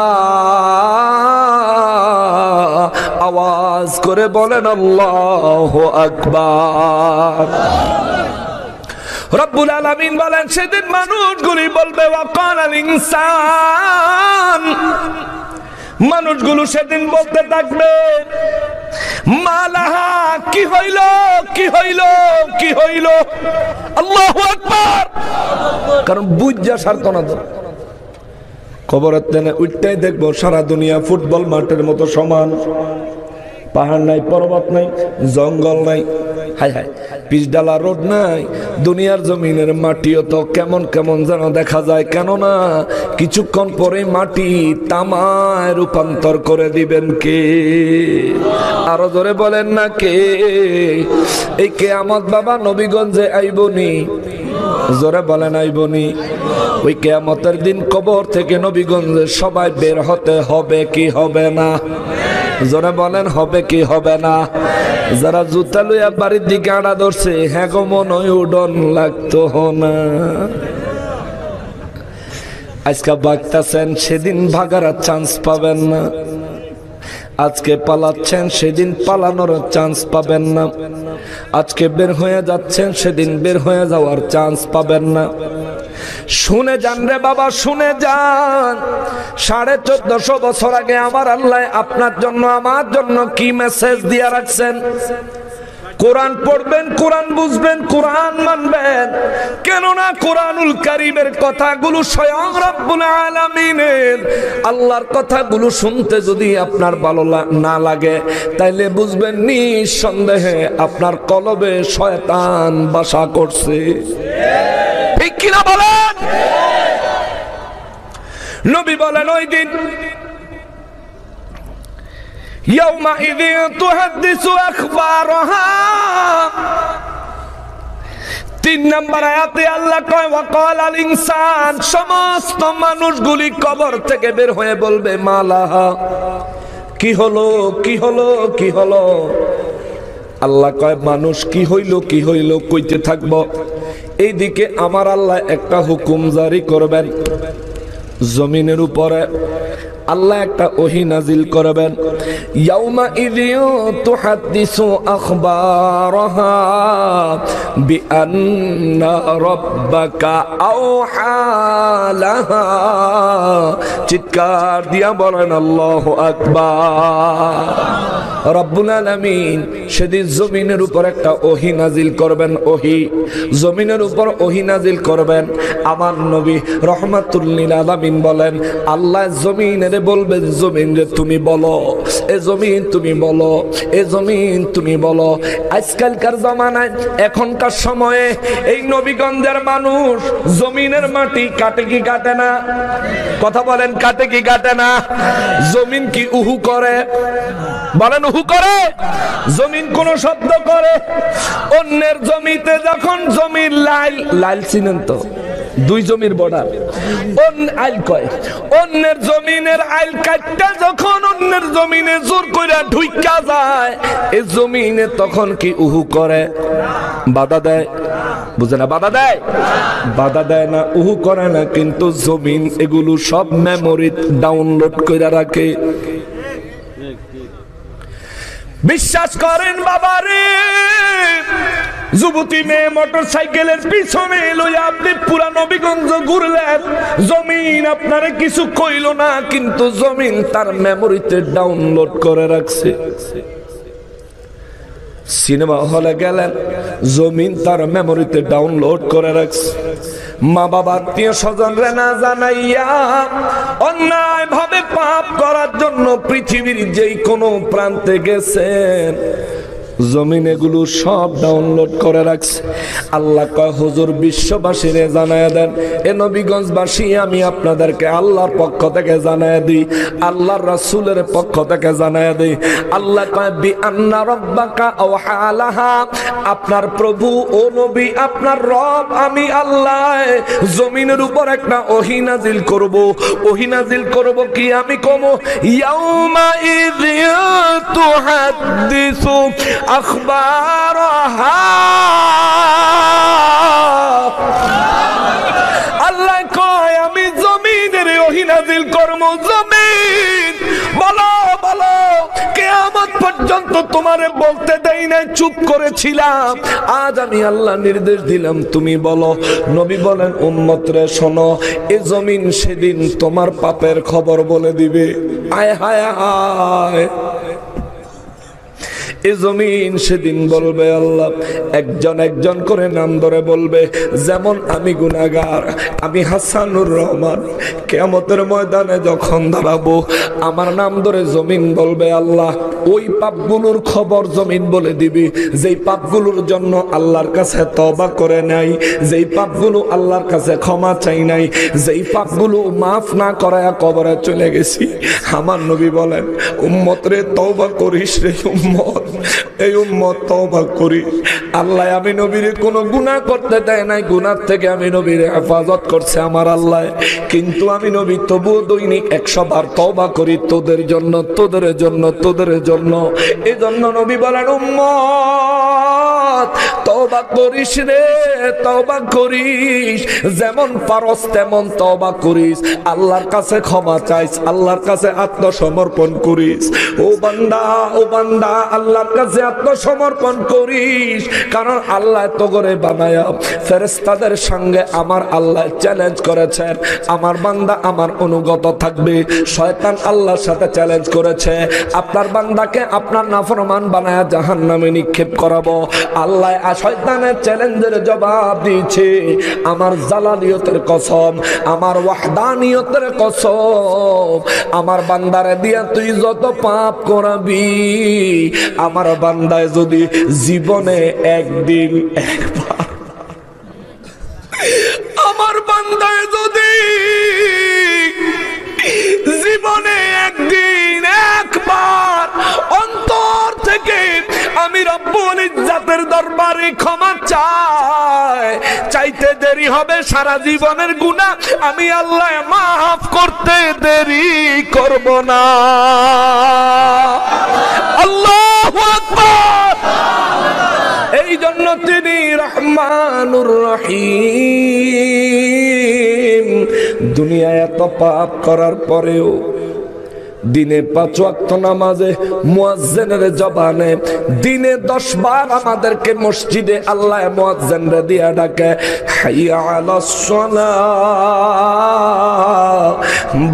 আওয়াজ করে বলেন আল্লাহু আকবার। রব্বুল আলামিন বলেন সেদিন মানুষগুলি বলবে ওয়াকাল আল ইনসান, মানুষগুলো সেদিন বলতে থাকবে মালাহা, কি হইল, কি হইল, কি হইল। আল্লাহু আকবার। কারণ বুঝা সারত না তো, খবরের তেনে উঠতেই দেখবো সারা দুনিয়া ফুটবল মাঠের মতো সমান, পাহাড় নাই, পর্বত নাই, জঙ্গল নাই, হায় হায় পিচডালা রোড নাই। দুনিয়ার জমিনের মাটিও তো কেমন কেমন যেন দেখা যায়, কেননা কিছুক্ষণ পরে মাটি তামায় রূপান্তর করে দিবেন কে? আরো জোরে বলেন না কে? এই কিয়ামত বাবা নবীগঞ্জে আইবনি, জোরে বলেন আইবনি। ওই কিয়ামতের দিন কবর থেকে নবীগঞ্জে সবাই বের হতে হবে কি হবে না? জোরে বলেন হবে কি হবে না? যারা জুতা লইয়া বাড়ির দিকে আড়া ধরছে, হ্যাঁ গো মনে উডন লাগতো না। আজকে বাগতাছেন, সেদিন ভাগার চান্স পাবেন না। আজকে পালাচ্ছেন, সেদিন পালানোর চান্স পাবেন না। আজকে বের হয়ে যাচ্ছেন, সেদিন বের হয়ে যাওয়ার চান্স পাবেন না। শুনে যান রে বাবা, শুনে যান। 1450 বছর আগে আমার আল্লাহ আপনার জন্য, আমার জন্য কি মেসেজ দিয়ে রাখছেন। কোরআন পড়বেন, কোরআন বুঝবেন, কোরআন মানবেন, কেননা কোরআনুল কারীমের কথাগুলো স্বয়ং রব্বুল আলামিনের আল্লাহর কথাগুলো শুনতে যদি আপনার ভালো না লাগে, তাইলে বুঝবেন নিঃসন্দেহে আপনার কলবে শয়তান বাসা করছে। ঠিক কিনা বলেন? নবী বলেন ওই দিন يومئذ تحدث أخبارها। 3 নম্বর আয়াতে আল্লাহ কয় ওয়াকাল আল ইনসান, সমস্ত মানুষগুলি কবর থেকে বের হয়ে বলবে মালাহা, কি হলো, কি হলো, কি হলো। আল্লাহ কয় মানুষ কি হইল, কি হইল কইতে থাকবো। এইদিকে আমার আল্লাহ একটা হুকুম জারি করবেন, জমিনের উপরে আল্লাহ একটা ওহী নাজিল করবেন, ইয়াউমা ইযিউ তুহাদ্দিসু আখবারাহা বিআন্না রাব্বাকা আওহা লাহা। চিৎকার দিয়া বলেন আল্লাহু আকবার। রব্বুল আলামিন সেদিন জমিনের উপর একটা ওহী নাজিল করবেন, ওহী জমিনের উপর ওহী নাজিল করবেন। আমার নবী রহমাতুল লিল আলামিন বলেন, আল্লাহ জমিনের বলবেন, জমিন রে তুমি বলো, এ জমিন তুমি বলো, এ জমিন তুমি বলো। আজকালকার জামানায় এখনকার সময়ে এই নবীগঞ্জের মানুষ জমিনের মাটি কাটে কি কাটে না? কথা বলেন, কাটে কি কাটে না? জমিন কি উহু করে? বলেন, উহু করে? জমিন কোন শব্দ করে? অন্যের জমিতে যখন জমির লাইল, লাইল চিনেন তো, দুই জমির বর্ডার, আইল কয়, অন্যের জমিনের আইল কাটটা যখন অন্যের জমিনে জোর কইরা ঢুইকা যায়, এই জমিনে তখন কি উহু করে? বাধা দেয়? বুঝে না? বাধা দেয়? বাধা দেয় না, উহু করে না, কিন্তু জমিন এগুলো সব মেমোরি ডাউনলোড কইরা রাখে। বিশ্বাস করেন বাবারে, যুবতী মেয়ে মোটর সাইকেলের পিছনে লইয়া আপনি পুরা নবীগঞ্জ ঘুরলেন, জমিন আপনারে কিছু কইল না, কিন্তু জমিন তার মেমোরিতে ডাউনলোড করে রাখছে। সিনেমা হলে গেলেন, জমিন তার মেমোরিতে ডাউনলোড করে রাখছে। মা বাবা আত্মীয় স্বজনরে না জানাইয়া অন্যায় ভাবে পাপ করার জন্য পৃথিবীর যেই কোনো প্রান্তে গেছেন, জমিন এগুলো সব ডাউনলোড করে রাখছে। আল্লাহ কয়, হুজুর বিশ্ববাসীরে জানায় দেন, এ নবীগঞ্জবাসী আমি আপনাদেরকে আল্লাহর পক্ষ থেকে জানায় দিই, আল্লাহর রাসূলের পক্ষ থেকে জানায় দিই। আল্লাহ কয়, বিআন্না রাব্বাকা আওহা লাহা, আপনার প্রভু ও নবী, আপনার রব আমি আল্লাহ জমিনের উপর একটা ওহী নাজিল করব। ওহী নাজিল করব কি? আমি কমো, ইয়াউমা ইযিউ তুহাদ্দিসু আখবারাহা। আল্লাহ কয়, আমি জমিনের ওহী নাজিল করব। জমিন বলো, বলো, কিয়ামত পর্যন্ত তোমারে বলতে দেই না, চুপ করেছিলাম, আজ আমি আল্লাহ নির্দেশ দিলাম তুমি বলো। নবী বলেন, উম্মত রে শোনো, এই জমিন সেদিন তোমার পাপের খবর বলে দিবে। আয় হায় হায়, এ জমিন সেদিন বলবে, আল্লাহ একজন একজন করে নাম ধরে বলবে, যেমন আমি গুনাহগার, আমি হাসানুর রহমান, কিয়ামতের ময়দানে যখন দাঁড়াবো আমার নাম ধরে জমিন বলবে, আল্লাহ ওই পাপগুলোর খবর জমিন বলে দিবি, যেই পাপগুলোর জন্য আল্লাহর কাছে তওবা করে নাই, যেই পাপগুলো আল্লাহর কাছে ক্ষমা চাই নাই, যেই পাপগুলো মাফ না করায়া কবরে চলে গেছি। আমার নবী বলেন, উম্মত রে তওবা করিস রে উম্মত, এই উম্মত তওবা করি। আল্লাহ আমি নবীর কোনো গুনাহ করতে দেয় নাই, গুনাহ থেকে আমি নবীর হেফাজত করছে আমার আল্লাহ, কিন্তু আমি নবী তবুও দৈনিক 100 বার তওবা করি তোদের জন্য, তোদের জন্য, তোদের জন্য। এজন্য নবী বলেন, উম্মত তওবা করিস রে, তওবা করিস, যেমন পারস তেমন তওবা করিস, আল্লাহর কাছে ক্ষমা চাইস, আল্লাহর কাছে আত্মসমর্পণ করিস। ও বান্দা, ও বান্দা, আল্লাহর কাছে আত্মসমর্পণ করিস, কারণ আল্লাহ তো করে বানায়া ফেরেশতাদের সঙ্গে আমার আল্লাহ চ্যালেঞ্জ করেছেন, আমার বান্দা আমার অনুগত থাকবে। শয়তান আল্লাহর সাথে চ্যালেঞ্জ করেছে, আপনার বান্দাকে আপনার নাফরমান বানায়া জাহান্নামে নিক্ষেপ করাবো। আল্লাহ শয়তানের চ্যালেঞ্জের জবাব দিয়েছে, আমার জালালিয়তের কসম, আমার ওয়াহদানিয়তের কসম, আমার বান্দারে দিয়া তুই যত পাপ করাবি, আমার বান্দায় যদি জীবনে একদিন একবার, আমার বান্দায় যদি জীবনে একদিন একবার অন্তর থেকে আমি রব্বুল ইজ্জাতের দরবারে ক্ষমা চাইতে দেরি হবে, সারা জীবনের গুনাহ আমি আল্লাহ মাফ করতে দেরি করব না। আল্লাহু আকবার। এই জন্য তিনি রহমানুর রহিম, দুনিয়ায় এত পাপ করার পরেও দিনে 5 ওয়াক্ত নামাজে মুয়াজ্জিনের জবানে দিনে 10 বার আমাদেরকে মসজিদে আল্লাহ মুয়াজ্জিনরে দিয়া ডাকে, হাইয়া আলাস সালাহ,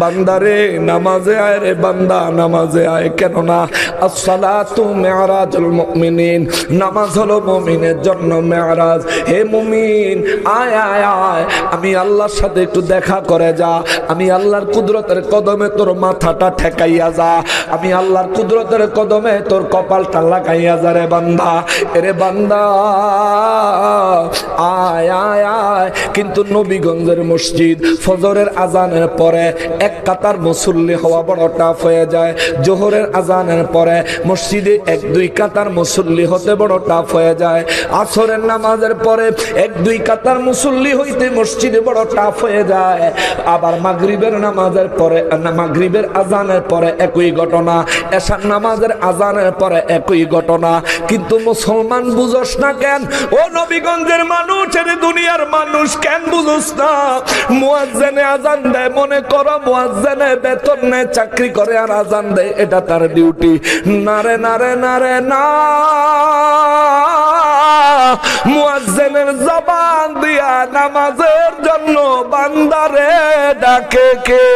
বান্দারে নামাজে আয় রে বান্দা নামাজে আয়। কেন না আসসালাতু মিরাজুল মুমিনিন, নামাজ হলো মুমিনের জন্য মেরাজ। হে মুমিন আয় আয় আয়, আমি আল্লাহর সাথে একটু দেখা করে যা, আমি আল্লাহর কুদরতের কদমে তোর মাথাটা ঠেকাইয়া যা, আমি আল্লাহর কুদরতের কদমে তোর কপালটা লাগাইয়া যা রে বান্দা। এরে বান্দা আয় আয় আয়। কিন্তু নবীগঞ্জের মসজিদ ফজরের আজানের পরে এক কাতার মুসল্লি হওয়া বড় টাফ হয়ে যায়, জোহরের আজানের পরে মসজিদে 1-2 কাতার মুসল্লি হতে বড় টাফ হয়ে যায়, আসরের নামাজের পরে 1-2 কাতার মুসল্লি হইতে মসজিদে বড় টাফ হয়ে যায়, আবার মাগরিবের নামাজের পরে মাগরিবের আজানের পরে একই ঘটনা, এশার নামাজের আজানের পরে একই ঘটনা। কিন্তু মুসলমান বুঝোস না কেন? ও নবীগঞ্জের মানুষ, এর দুনিয়ার মানুষ কেন বুঝোস না? মুয়াজ্জিনে আজান দেয়, মনে করো মুয়াজ্জিনে বেতন নেয়, চাকরি করে আর আজান দেয়, এটা তার ডিউটি। নারে নারে নারে না, মুয়াজ্জিনের জবান দিয়া নামাজের জন্য বান্দারে ডাকে কে?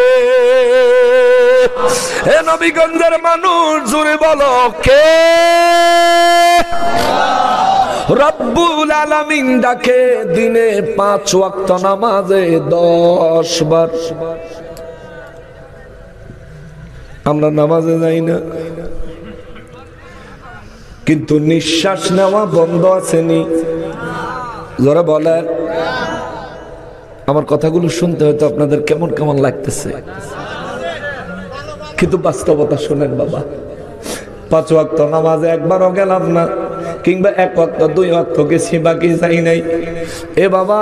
এ নবীগঞ্জের মানুষ জুড়ে বলো কে? রব্বুল আলামিন ডাকে দিনে 5 ওয়াক্ত নামাজে 10 বার। আমরা নামাজে যাই না, কিন্তু নিঃশ্বাস নেওয়া বন্ধ আছেনি। যারা বলে আমার কথাগুলো শুনতে হয়তো আপনাদের কেমন কেমন লাগতেছে, কিন্তু বাস্তবতা শুনেন বাবা। 5 ওয়াক্ত নামাজে একবারও গেলাম না, কিংবা 1 ওয়াক্ত 2 ওয়াক্ত গেছি, বাকি যাই নাই। এ বাবা,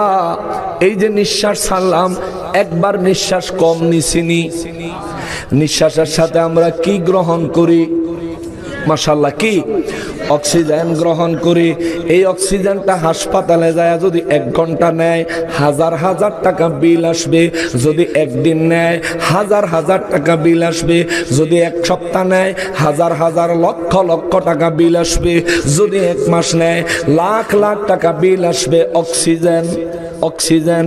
এই যে নিঃশ্বাস ছাড়লাম, একবার নিঃশ্বাস কম নিছিনি। নিঃশ্বাসের সাথে আমরা কি গ্রহণ করি? মাশাআল্লাহ, কি অক্সিজেন গ্রহণ করি। এই অক্সিজেনটা হাসপাতালে যায় যদি 1 ঘন্টা নেয়, 1000 টাকা বিল আসবে। যদি 1 দিন নেয়, 1000 টাকা বিল আসবে। যদি 1 সপ্তাহ নেয়, 1000 লক্ষ টাকা বিল আসবে। যদি 1 মাস নেয়, লাখ টাকা বিল আসবে। অক্সিজেন অক্সিজেন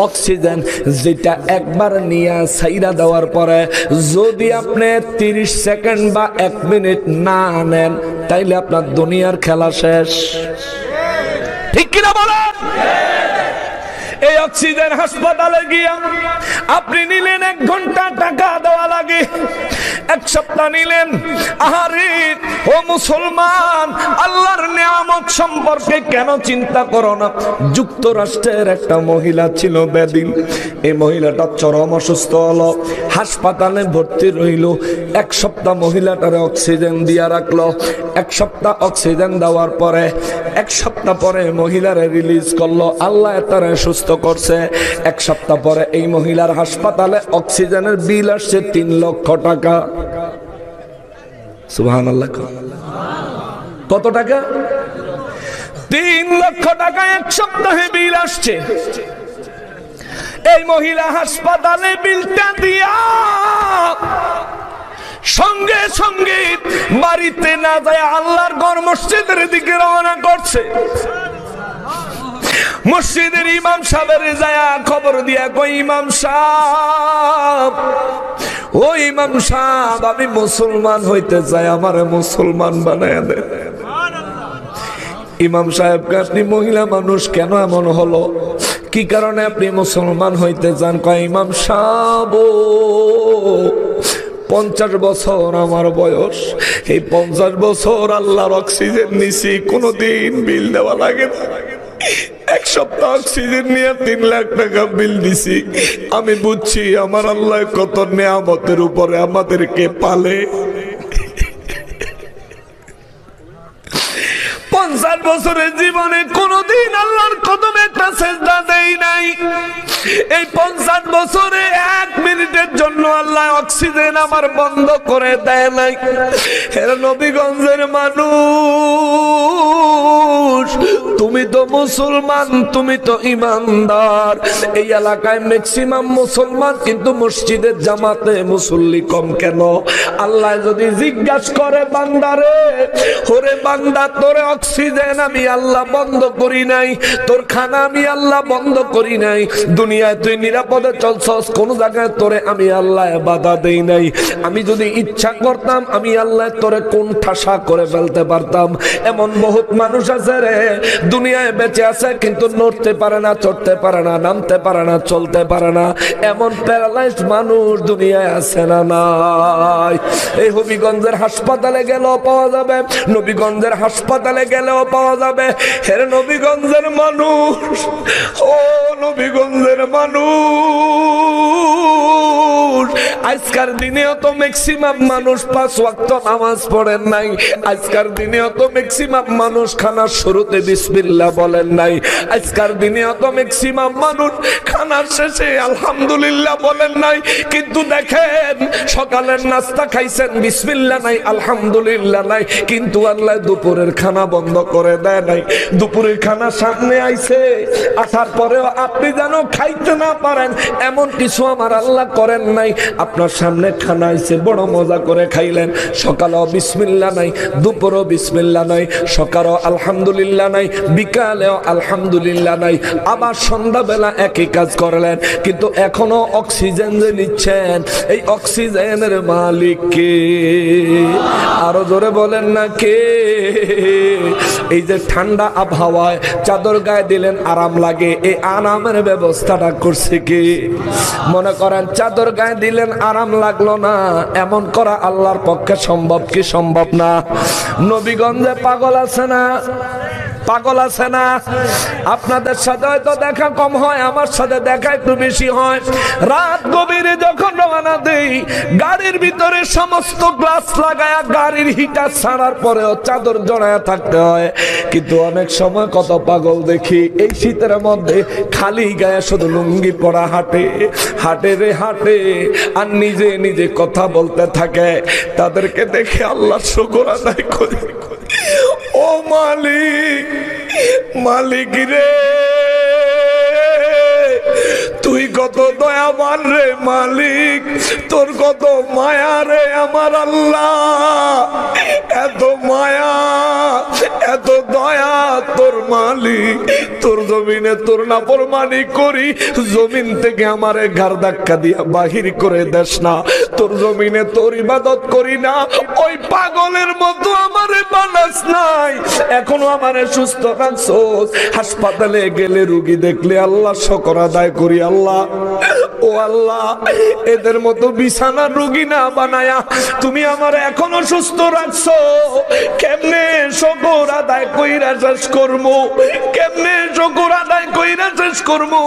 অক্সিজেন যেটা একবার নিয়ে ছাইরা দেওয়ার পরে যদি আপনি 30 সেকেন্ড বা 1 মিনিট না নেন, তাইলে আপনার দুনিয়ার খেলা শেষ। ঠিক কিনা বলেন? এই অক্সিজেন হাসপাতালে গিয়া আপনি নিলেন 1 ঘন্টা, টাকা দেওয়া লাগে। 1 সপ্তাহ নিলেন। আহারে ও মুসলমান, আল্লাহর নিয়ামত সম্পর্কে কেন চিন্তা করো না? যুক্তরাষ্ট্রের একটা মহিলা ছিল বেদিন। এই মহিলাটা চরম অসুস্থ হলো, হাসপাতালে ভর্তি রইল। 1 সপ্তাহ মহিলাটারে অক্সিজেন দিয়া রাখলো। 1 সপ্তাহ অক্সিজেন দেওয়ার পরে 1 সপ্তাহ পরে মহিলারে রিলিজ করলো। আল্লাহ তারে সুস্থ করছে। 1 সপ্তাহ পরে এই মহিলার হাসপাতালে অক্সিজেনের বিল আসছে 3 লক্ষ টাকা। সুবহানাল্লাহ। কত টাকা? 3 লক্ষ টাকা 1 সপ্তাহে বিল আসছে। এই মহিলা হাসপাতালে বিলটা দিয়া সঙ্গে সঙ্গে বাড়িতে না যায় আল্লাহর ঘর মসজিদের দিকে রওনা করছে। মসজিদের ইমাম সাহেবের যায়া খবর দিয়া কই, ইমাম সাহেব, ও ইমাম সাহেব, আমি মুসলমান হইতে চাই, আমারে মুসলমান বানায় দেন। ইমাম সাহেবকে, আপনি মহিলা মানুষ, কেন এমন হলো? কি কারণে আপনি মুসলমান হইতে চান? কয়, ইমাম সাহেব, 50 বছর আমার বয়স। এই 50 বছর আল্লাহর অক্সিজেন নিছি, কোনদিন বিল দেওয়া লাগে না। 1 সপ্তাহ অক্সিজেন নিয়ে 3 লাখ টাকা বিল দিছি। আমি বুঝছি আমার আল্লাহ কত নিয়ামতের উপরে আমাদেরকে পালে। 50 বছরের জীবনে কোনদিন আল্লাহর কদমে একটা সিজদা দেই নাই। এই 50 বছরে 1 মিনিটের জন্য আল্লাহ অক্সিজেন আমার বন্ধ করে দেয় নাই। হে নবীগঞ্জের মানুষ, তুমি তো মুসলমান, তুমি তো ইমানদার। এই এলাকায় ম্যাক্সিমাম মুসলমান, কিন্তু মসজিদের জামাতে মুসল্লি কম কেন? আল্লাহ যদি জিজ্ঞাসা করে বান্দারে, ওরে বান্দা তোরে অক্সিজেন আমি আল্লাহ বন্ধ করি নাই, তোর খানা আমি আল্লাহ বন্ধ করি নাই, দুনিয়ায় তুই নিরাপদে চলছস, কোন জায়গায় তোরে আমি আল্লাহ বাধা দেই নাই। আমি যদি ইচ্ছা করতাম আমি আল্লাহ তোরে কোন ঠাসা করে ফেলতে পারতাম। এমন বহুত মানুষ আছে রে, দুনিয়ায় বেঁচে আছে কিন্তু নড়তে পারে না, চড়তে পারে না, নামতে পারে না, চলতে পারে না। এমন প্যারালাইজড মানুষ দুনিয়ায় আছে না নাই? এই হবিগঞ্জের হাসপাতালে গেলেও পাওয়া যাবে, নবীগঞ্জের হাসপাতালে গেলেও পাওয়া যাবে। হে নবীগঞ্জের মানুষ, ও নবীগঞ্জের মানুষ, আজকের দিনেও তো ম্যাক্সিমাম মানুষ 5 ওয়াক্ত নামাজ পড়েন নাই। আজকের দিনেও তো ম্যাক্সিমাম মানুষ খানার শুরুতে বিসমিল্লাহ বলেন নাই। আজকের দিনেও তো ম্যাক্সিমাম মানুষ খানার শেষে আলহামদুলিল্লাহ বলেন নাই। কিন্তু দেখেন, সকালের নাস্তা খাইছেন, বিসমিল্লাহ নাই, আলহামদুলিল্লাহ নাই, কিন্তু আল্লাহ দুপুরের খানা বন্ধ করে দেয় নাই। দুপুরের খানা সামনে আইছে, আসার পরেও আপনি যেন খাইতে না পারেন এমন কিছু আমার আল্লাহ করেন নাই। আপনার সামনে খানা আইছে, বড় মজা করে খাইলেন, সকালেও বিসমিল্লাহ নাই, দুপুরেও বিসমিল্লাহ নাই, সকালেও আলহামদুলিল্লাহ নাই, বিকালেও আলহামদুলিল্লাহ নাই, আবার সন্ধ্যাবেলা একই কাজ করলেন। কিন্তু এখনো অক্সিজেন যে নিচ্ছেন, এই অক্সিজেনের মালিক কে? আরো জোরে বলেন না কে? এই যে ঠান্ডা আবহাওয়ায় চাদর গায়ে দিলেন আরাম লাগে, এই আরামের ব্যবস্থাটা করছে কে? মনে করেন চাদর গায়ে দিলেন আরাম লাগলো না, এমন করা আল্লাহর পক্ষে সম্ভব কি সম্ভব না? নবীগঞ্জে পাগল আছে না? পাগল আছে না? আপনাদের সাথে হয়তো দেখা কম হয়, আমার সাথে দেখা একটু বেশি হয়। রাত গভীরে যখন রওনা দেই, গাড়ির ভিতরে সমস্ত গ্লাস লাগায়া গাড়ির হিটার ছাড়ার পরেও চাদর জড়ায়া থাকতে হয়। কিন্তু অনেক সময় কত পাগল দেখি এই শীতের মধ্যে খালি গায়ে শুধু লুঙ্গি পরা হাঁটে, হাঁটে রে হাঁটে, আর নিজে নিজে কথা বলতে থাকে। তাদেরকে দেখে আল্লাহর শুকর আদায় করি, ও মালিক, মালিক রে, তুই কত দয়াবান রে মালিক, তোর কত মায়া রে আমার আল্লাহ, এত মায়া এত দয়া তোর মালিক। তোর জমিনে তোর নাফরমানি করি, জমিন থেকে আমারে ঘাড় ধাক্কা দিয়া বাহির করে দেস না। তোর জমিনে তোর ইবাদত করি না, ওই পাগলের মতো আমারে বানাস নাই, এখনো আমারে সুস্থ রাখছস। হাসপাতালে গেলে রোগী দেখলে আল্লাহ শুকর আদায় করি, আল্লাহ ও আল্লাহ, এদের মতো বিছানার রোগী না বানায়া তুমি আমারে এখনো সুস্থ রাখছো। কেমনে শুকর আদায় কইরা শেষ করবো, কেমনে শুকর আদায় কইরা শেষ করবো?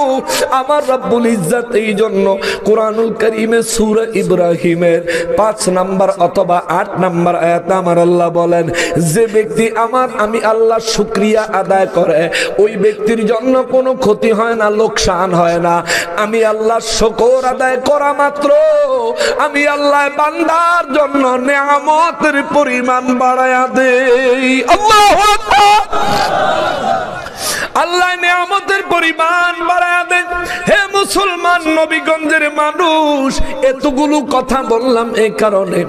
আমার রব্বুল ইজ্জত এই জন্য কোরআনুল কারীমে সূরা ইব্রাহিমের 5 নাম্বার অথবা 8 নাম্বার আয়াতে আমার আল্লাহ বলেন, যে ব্যক্তি আমি আল্লাহ শুকরিয়া আদায় করে, ওই ব্যক্তির জন্য কোনো ক্ষতি হয় না, লোকসান হয় না। আমি আল্লাহ শুকর আদায় করা মাত্র আমি আল্লাহ বান্দার জন্য নিয়ামতের পরিমাণ বাড়ায়া দেই। আল্লাহু আকবার। আল্লাহ নিয়ামতের পরিমাণ বাড়ায়া দেন। হে মুসলমান, নবীগঞ্জের মানুষ, এতগুলো কথা বললাম এই কারণে,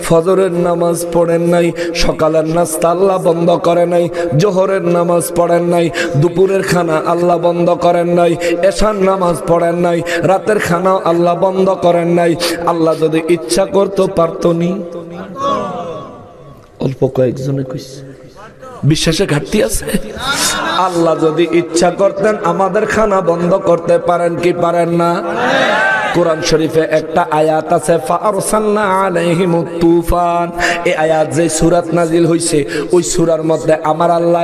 ফজরের নামাজ পড়েন নাই, সকালের নাস্তা আল্লাহ বন্ধ করে নাই, জোহরের নামাজ পড়েন নাই, দুপুরের খানা আল্লাহ বন্ধ করেন নাই, এশার নামাজ পড়েন নাই, রাতের খানাও আল্লাহ বন্ধ করেন নাই। আল্লাহ যদি ইচ্ছা করতো পারতো নি? অল্প কয়েকজনে কইছে, বিশ্বাসে ঘাটতি আছে? আল্লাহ যদি ইচ্ছা করতেন আমাদের খানা বন্ধ করতে পারেন কি পারেন না? কোরআন শরীফে একটা আয়াত আছে, ফারসালনা আলাইহিমুত তুফান। এই আয়াত যে সূরাত নাজিল হইছে, ওই সূরার মধ্যে আমার আল্লাহ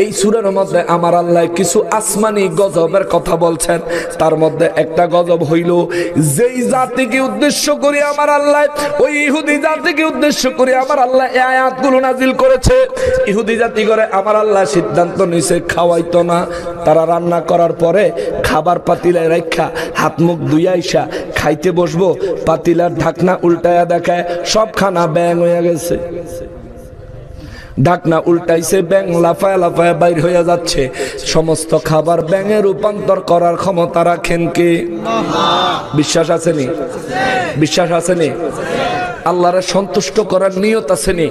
এই সূরার মধ্যে আমার আল্লাহ কিছু আসমানি গজবের কথা বলছেন। তার মধ্যে একটা গজব হইল, যেই জাতিকে উদ্দেশ্য করে আমার আল্লাহ, ওই ইহুদি জাতিকে উদ্দেশ্য করে আমার আল্লাহ এই আয়াতগুলো নাজিল করেছে। ইহুদি জাতি করে আমার আল্লাহ সিদ্ধান্ত নিয়েছে খাওয়াইতো না। তারা রান্না করার পরে খাবার পাতিলে রাখা হাত মুখ ধুইয়া আইসা খাইতে বসবো, পাতিলার ঢাকনা উল্টায়া দেখায় সব খানা ব্যাং হয়ে গেছে। ঢাকনা উল্টাইছে, ব্যাং লাফায় লাফায় বাইর হয়ে যাচ্ছে। সমস্ত খাবার ব্যাঙে রূপান্তর করার ক্ষমতা রাখেন কে? বিশ্বাস আসেনি? বিশ্বাস আসেনি? আল্লাহরে সন্তুষ্ট করার নিয়ত আসেনি?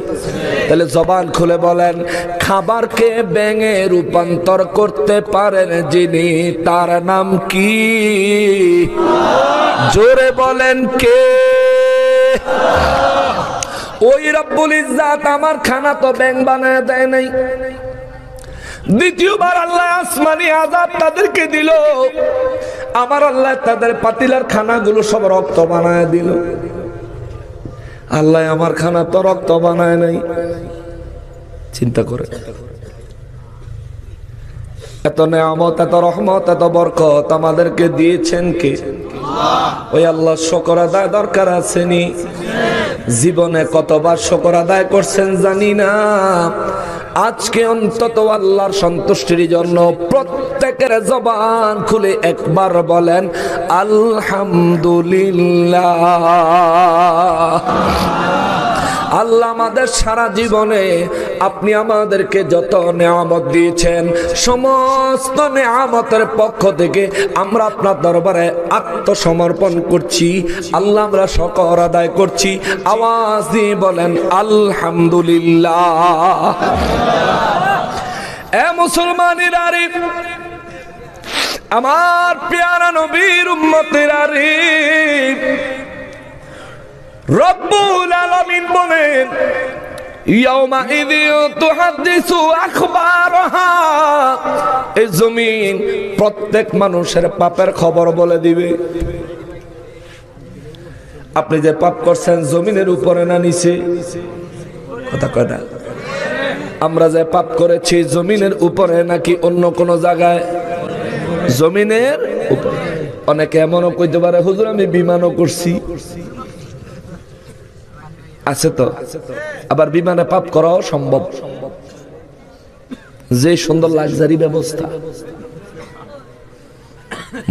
তাহলে জবান খুলে বলেন, খাবারকে ব্যাঙে রূপান্তর করতে পারেন যিনি, তার নাম কি? জোরে বলেন কে? ওই রব্বুল ইজ্জাত আমার খানা তো ব্যাং বানায় দেয় নাই। দ্বিতীয়বার আল্লাহ আসমানি আযাব তাদেরকে দিল। আমার আল্লাহ তাদের পাতিলার খানাগুলো সব রক্ত বানায় দিল। আল্লাহ আমার খানা তো রক্ত বানায় নাই। চিন্তা করে, এত নেয়ামত, এত রহমত, এত বরকত আমাদেরকে দিয়েছেন কে? ওই আল্লাহ শুকর আদায় দরকার আসেনি? জীবনে কতবার শুকর আদায় করছেন জানি না। আজকে অন্তত আল্লাহর সন্তুষ্টির জন্য প্রত্যেকের জবান খুলে একবার বলেন আলহামদুলিল্লাহ। আল্লাহ আমাদের সারা জীবনে আপনি আমাদেরকে যত নেয়ামত দিয়েছেন, সমস্ত নেয়ামতের পক্ষ থেকে আমরা আপনার দরবারে আত্মসমর্পণ করছি। আল্লাহ আমরা শুকর আদায় করছি। আওয়াজ দিয়ে বলেন আলহামদুলিল্লাহ। এ মুসলমানেরা রে, আমার প্যারা নবীর উম্মতেরা রে, রব্বুল আলামিন বলেন ইয়াউমাইযি তুহাদ্দিসু আখবারহা, এই জমিন প্রত্যেক মানুষের পাপের খবর বলে দিবে। আপনি যে পাপ করছেন জমিনের উপরে না নিচে? কথা কয় না? আমরা যে পাপ করেছি জমিনের উপরে নাকি অন্য কোন জায়গায়? জমিনের উপরে। অনেকে এমনও কইতে পারে হুজুর আমি বিমানও করছি। আছে তো, আবার বিমানে পাপ করাও সম্ভব। যে সুন্দর লাক্সারি ব্যবস্থা,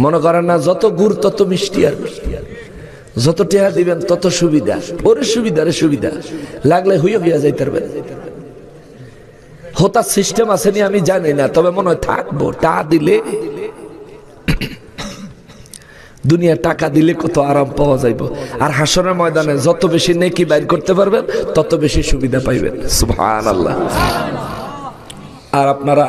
মনে করেন না যত গুড় তত মিষ্টি, আর যত টেহা দিবেন তত সুবিধা। ওরে সুবিধা রে সুবিধা, লাগলে হইয়া হইয়া যাইতে পারবেন। হতার সিস্টেম আসেনি আমি জানি না, তবে মনে হয় থাকবো। টা দিলে দুনিয়া, টাকা দিলে কত আরাম পাওয়া যাইব। আর হাসরের ময়দানে যত বেশি নেকি বাইর করতে পারবেন তত বেশি সুবিধা পাইবেন। সুবহানাল্লাহ। আর আপনারা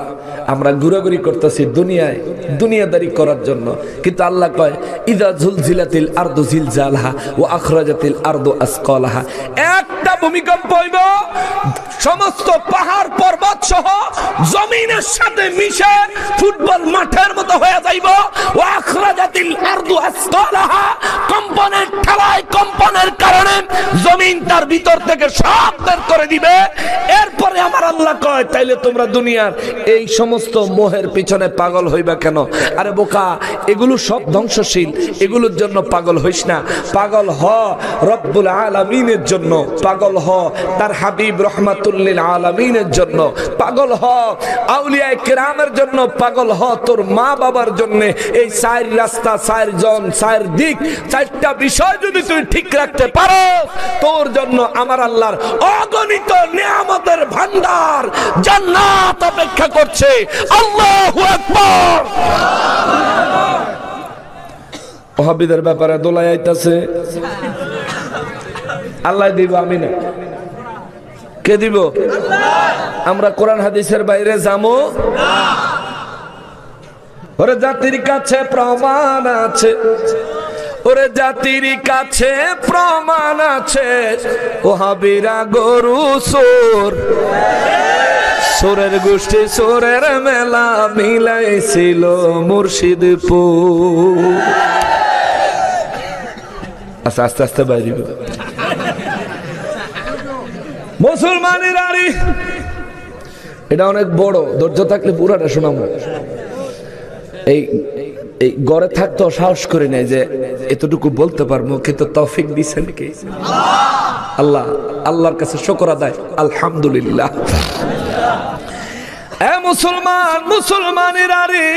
আমরা ঘুরাঘুরি করতেছি দুনিয়ায় দুনিয়াদারি করার জন্য, কিন্তু আল্লাহ কয় ইযা যুলজিলাতিল আরদু জিলজালাহা ওয়া আখরাজাতিল আরদু আসকালাহা। একটা ভূমিকম্প হইব, সমস্ত পাহাড় পর্বত সহ জমিনের সাথে মিশে ফুটবল মাঠের মতো হয়ে যাইব। ওয়া আখরাজাতিল আরদু আসকালাহা, কম্পনের ঠেলায়, কম্পনের কারণে জমিন তার ভিতর থেকে সব বের করে দিবে। এরপরে আমার আল্লাহ কয় তাইলে তোমরা দুনিয়ার এই সমস্ত মোহের পিছনে পাগল হইবা কেন? আরে বোকা, এগুলো সব ধ্বংসশীল, এগুলোর জন্য পাগল হইস না। পাগল হ রব্বুল আলামিনের জন্য, পাগল হ তার হাবিব রহমাতুল লিল আলামিনের জন্য, পাগল হ আউলিয়া কিরামের জন্য, পাগল হ তোর মা বাবার জন্য। এই চার রাস্তা, চার জন, চার দিক, চারটা বিষয় যদি তুই ঠিক রাখতে পারো, তোর জন্য আমার আল্লাহর অগণিত নিয়ামতের ভান্ডার জান্নাত অপেক্ষা করছে। আল্লাহু আকবার। ওহাবীদের ব্যাপারে দোলাই আইতাছে, আল্লাহ দিব, আমি না। কে দিব? আমরা কোরআন হাদিসের বাইরে যাবো না। ওরে জাতির কাছে প্রমাণ আছে, ওরে জাতির কাছে প্রমাণ আছে, ওহাবীরা গরু চোর, চোরের গোষ্ঠী চোরের মেলা মিলাইছিল মুর্শিদপুর। আচ্ছা আস্তে আস্তে বাইরে মুসলমানের আরি এটা অনেক বড়, ধৈর্য থাকলে পুরাটা শোনাবো। এই এই ঘরে থাকতো সাহস করে নেয় যে এতটুকু বলতে পারবো, কিন্তু তৌফিক দিচ্ছেন কে? আল্লাহ। আল্লাহর কাছে শুকর আদায়, আলহামদুলিল্লাহ। এ মুসলমান, মুসলমানেরা রে,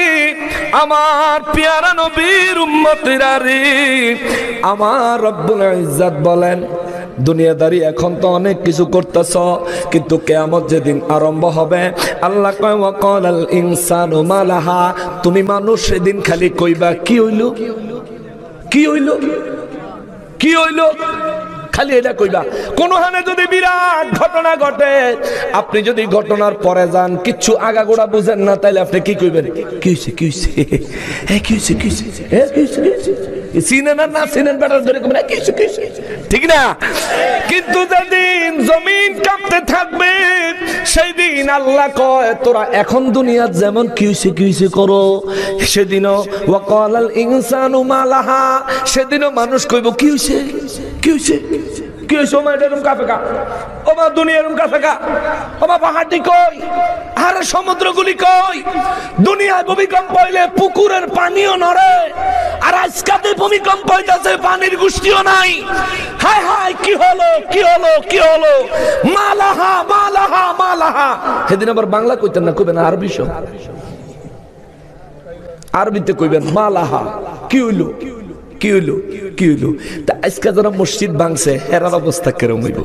আমার পেয়ারা নবীর উম্মতেরা রে, আমার রব্বুল ইজ্জত বলেন, দুনিয়াদারি এখন তো অনেক কিছু করতেছ, কিন্তু কিয়ামত যেদিন আরম্ভ হবে, আল্লাহ কয় ওয়াকালাল ইনসানু মালাহা, তুমি মানুষ সেদিন খালি কইবা কি হইল, কি হইল, কি হইল, খালি এটা কইবা। কোন হানে যদি বিরাট ঘটনা ঘটে, আপনি যদি ঘটনার পরে যান, কিচ্ছু আগাগোড়া বুঝেন না, তাইলে আপনি কি কইবেন? কি হইছে, কি হইছে, এ কি হইছে, কি হইছে, এ কি হইছে, কি হইছে, চিনেন না চিনেন বেটার ধরে কইবেন কি হইছে, কি হইছে, ঠিক না? কিন্তু যেদিন জমিন কাঁপতে থাকবে, সেই দিন আল্লাহ কয় তোরা এখন দুনিয়াত যেমন কি হইছে, কি হইছে করো, সেদিনও ওয়াকালাল ইনসানু মালাহা, সেদিনও মানুষ কইব কি হইছে, কি হইছে, কি হইছে, ওমা এটা এরকম কাঁপে কা, ওমা দুনিয়া এরকম কাঁপে কা, ওমা পাহাড়টি কই, আর সমুদ্রগুলি কই, দুনিয়ায় ভূমিকম্প হইলে পুকুরের পানিও নড়ে, আর আজকাতে ভূমিকম্প হইতাছে পানির গোষ্ঠীও নাই। হায় হায় কি হলো, কি হলো, কি হলো, মালাহা মালাহা মালাহা। সেদিন আবার বাংলা কইতেন না, কইবেন আরবি, সব আরবিতে কইবেন মালাহা, কি হইলো, কি হইলো, কি হইলো। তা আজকে যারা মসজিদ ভাঙছে, এরার অবস্থা কেরম হইব?